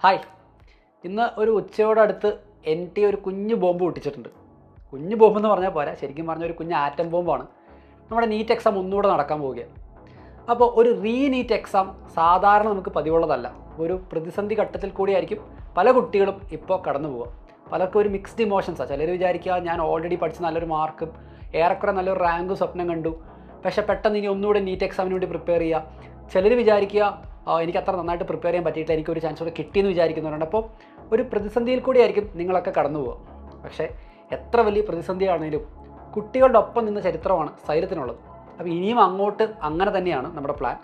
Hi, ഇന്ന് ഒരു ഉച്ചയോടടുത്ത് NT ഒരു കുഞ്ഞു ബോംബ് പൊട്ടിച്ചിട്ടുണ്ട്. കുഞ്ഞു ബോംബെന്ന് പറഞ്ഞാൽ പോരാ, ശരിക്കും പറഞ്ഞ ഒരു കുഞ്ഞ് ആറ്റം ബോംബാണ്. നമ്മുടെ നീറ്റ് എക്സാം ഒന്നുകൂടെ നടക്കാൻ പോവുകയാണ്. അപ്പോൾ ഒരു നീറ്റ് എക്സാം സാധാരണ നമുക്ക് പതിവുള്ളതല്ല. ഒരു പ്രതിസന്ധി ഘട്ടത്തിൽ കൂടിയായിരിക്കും പല കുട്ടികളും ഇപ്പോൾ കടന്നു പോവുക. പലർക്കും ഒരു മിക്സ്ഡ് ഇമോഷൻസാണ്. ചിലർ വിചാരിക്കുക ഞാൻ ഓൾറെഡി പഠിച്ച് നല്ലൊരു മാർക്കും ഏറെക്കുറെ നല്ലൊരു റാങ്കും സ്വപ്നം കണ്ടു, പക്ഷേ പെട്ടെന്ന് ഇനി ഒന്നുകൂടെ നീറ്റ് എക്സാമിന് വേണ്ടി പ്രിപ്പയർ ചെയ്യുക. ചിലർ വിചാരിക്കുക എനിക്ക് അത്ര നന്നായിട്ട് പ്രിപ്പയർ ചെയ്യാൻ പറ്റിയിട്ടില്ല, എനിക്കൊരു ചാൻസ് കൂടെ കിട്ടിയെന്ന് വിചാരിക്കുന്നവരുണ്ട്. അപ്പോൾ ഒരു പ്രതിസന്ധിയിൽ കൂടിയായിരിക്കും നിങ്ങളൊക്കെ കടന്നു പോവുക. പക്ഷേ എത്ര വലിയ പ്രതിസന്ധിയാണെങ്കിലും കുട്ടികളുടെ ഒപ്പം നിന്ന ചരിത്രമാണ് സൈലത്തിനുള്ളത്. അപ്പോൾ ഇനിയും അങ്ങോട്ട് അങ്ങനെ തന്നെയാണ് നമ്മുടെ പ്ലാൻ.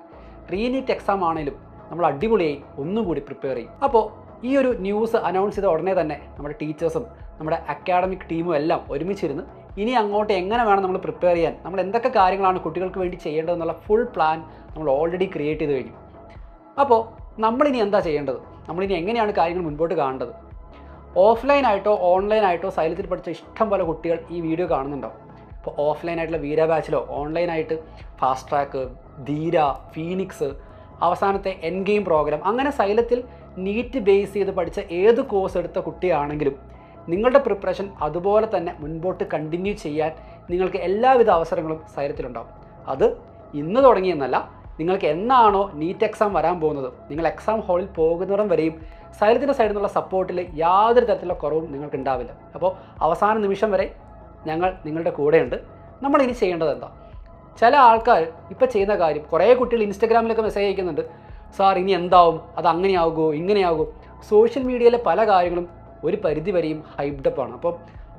നീറ്റ് എക്സാം ആണെങ്കിലും നമ്മൾ അടിപൊളിയായി ഒന്നുകൂടി പ്രിപ്പയർ ചെയ്യും. അപ്പോൾ ഈ ഒരു ന്യൂസ് അനൗൺസ് ചെയ്ത ഉടനെ തന്നെ നമ്മുടെ ടീച്ചേഴ്സും നമ്മുടെ അക്കാഡമിക് ടീമും എല്ലാം ഒരുമിച്ചിരുന്ന് ഇനി അങ്ങോട്ട് എങ്ങനെ വേണം നമ്മൾ പ്രിപ്പയർ ചെയ്യാൻ, നമ്മൾ എന്തൊക്കെ കാര്യങ്ങളാണ് കുട്ടികൾക്ക് വേണ്ടി ചെയ്യേണ്ടതെന്നുള്ള ഫുൾ പ്ലാൻ നമ്മൾ ഓൾറെഡി ക്രിയേറ്റ് ചെയ്ത് കഴിഞ്ഞു. അപ്പോൾ നമ്മളിനി എന്താ ചെയ്യേണ്ടത്, നമ്മളിനി എങ്ങനെയാണ് കാര്യങ്ങൾ മുൻപോട്ട് കാണേണ്ടത്? ഓഫ്ലൈനായിട്ടോ ഓൺലൈനായിട്ടോ സൈലത്തിൽ പഠിച്ച ഇഷ്ടം പോലെ കുട്ടികൾ ഈ വീഡിയോ കാണുന്നുണ്ടാവും. ഇപ്പോൾ ഓഫ്ലൈനായിട്ടുള്ള വീര ബാച്ചിലോ ഓൺലൈനായിട്ട് ഫാസ്റ്റ് ട്രാക്ക്, ധീര, ഫീനിക്സ്, അവസാനത്തെ എൻ ഗെയിം പ്രോഗ്രാം, അങ്ങനെ സൈലത്തിൽ നീറ്റ് ബേസ് ചെയ്ത് പഠിച്ച ഏത് കോഴ്സ് എടുത്ത കുട്ടിയാണെങ്കിലും നിങ്ങളുടെ പ്രിപ്പറേഷൻ അതുപോലെ തന്നെ മുൻപോട്ട് കണ്ടിന്യൂ ചെയ്യാൻ നിങ്ങൾക്ക് എല്ലാവിധ അവസരങ്ങളും സൈലത്തിലുണ്ടാവും. അത് ഇന്ന് തുടങ്ങിയെന്നല്ല, നിങ്ങൾക്ക് എന്നാണോ നീറ്റ് എക്സാം വരാൻ പോകുന്നത്, നിങ്ങൾ എക്സാം ഹാളിൽ പോകുന്നിടം വരെയും സൈലത്തിൻ്റെ സൈഡിൽ നിന്നുള്ള സപ്പോർട്ടിൽ യാതൊരു തരത്തിലുള്ള കുറവും നിങ്ങൾക്ക് ഉണ്ടാവില്ല. അപ്പോൾ അവസാന നിമിഷം വരെ ഞങ്ങൾ നിങ്ങളുടെ കൂടെയുണ്ട്. നമ്മളിനി ചെയ്യേണ്ടത് എന്താ? ചില ആൾക്കാർ ഇപ്പോൾ ചെയ്യുന്ന കാര്യം, കുറേ കുട്ടികൾ ഇൻസ്റ്റഗ്രാമിലൊക്കെ മെസ്സേജ് അയക്കുന്നുണ്ട്, സാർ ഇനി എന്താവും, അത് അങ്ങനെയാകുമോ ഇങ്ങനെയാകുമോ. സോഷ്യൽ മീഡിയയിലെ പല കാര്യങ്ങളും ഒരു പരിധി വരെയും ഹൈപ്ഡപ്പാണ്. അപ്പോൾ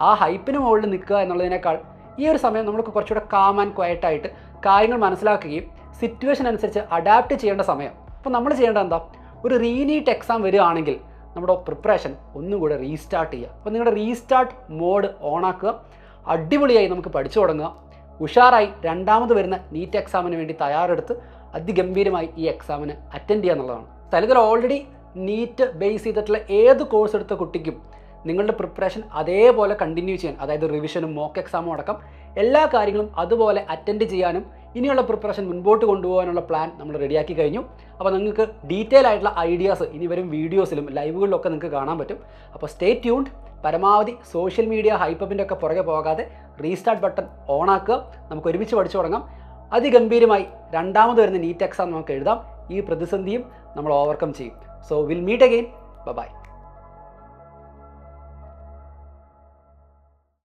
ആ ഹൈപ്പിന് മുകളിൽ നിൽക്കുക എന്നുള്ളതിനേക്കാൾ ഈ ഒരു സമയം നമുക്ക് കുറച്ചുകൂടെ കാം ആൻഡ് ക്വയറ്റായിട്ട് കാര്യങ്ങൾ മനസ്സിലാക്കുകയും സിറ്റുവേഷൻ അനുസരിച്ച് അഡാപ്റ്റ് ചെയ്യേണ്ട സമയം. അപ്പോൾ നമ്മൾ ചെയ്യേണ്ടത് എന്താ? ഒരു നീറ്റ് എക്സാം വരികയാണെങ്കിൽ നമ്മുടെ പ്രിപ്പറേഷൻ ഒന്നുകൂടെ റീസ്റ്റാർട്ട് ചെയ്യുക. അപ്പോൾ നിങ്ങളുടെ റീസ്റ്റാർട്ട് മോഡ് ഓണാക്കുക, അടിപൊളിയായി നമുക്ക് പഠിച്ചു തുടങ്ങുക, ഉഷാറായി രണ്ടാമത് വരുന്ന നീറ്റ് എക്സാമിന് വേണ്ടി തയ്യാറെടുത്ത് അതിഗംഭീരമായി ഈ എക്സാമിന് അറ്റൻഡ് ചെയ്യുക എന്നുള്ളതാണ്. സൈലത്തിൽ ഓൾറെഡി നീറ്റ് ബേസ് ചെയ്തിട്ടുള്ള ഏത് കോഴ്സ് എടുത്ത കുട്ടിക്കും നിങ്ങളുടെ പ്രിപ്പറേഷൻ അതേപോലെ കണ്ടിന്യൂ ചെയ്യാൻ, അതായത് റിവിഷനും മോക്ക് എക്സാമും അടക്കം എല്ലാ കാര്യങ്ങളും അതുപോലെ അറ്റൻഡ് ചെയ്യാനും ഇനിയുള്ള പ്രിപ്പറേഷൻ മുൻപോട്ട് കൊണ്ടുപോകാനുള്ള പ്ലാൻ നമ്മൾ റെഡിയാക്കി കഴിഞ്ഞു. അപ്പോൾ നിങ്ങൾക്ക് ഡീറ്റെയിൽ ആയിട്ടുള്ള ഐഡിയാസ് ഇനി വരും വീഡിയോസിലും ലൈവുകളിലൊക്കെ നിങ്ങൾക്ക് കാണാൻ പറ്റും. അപ്പോൾ സ്റ്റേ ട്യൂൺഡ്. പരമാവധി സോഷ്യൽ മീഡിയ ഹൈപ്പപ്പിൻ്റെ ഒക്കെ പുറകെ പോകാതെ റീസ്റ്റാർട്ട് ബട്ടൺ ഓണാക്കുക, നമുക്ക് ഒരുമിച്ച് പഠിച്ചു തുടങ്ങാം. അതിഗംഭീരമായി രണ്ടാമത് വരുന്ന നീറ്റ് എക്സാം നമുക്ക് എഴുതാം. ഈ പ്രതിസന്ധിയും നമ്മൾ ഓവർകം ചെയ്യും. So will meet again. By.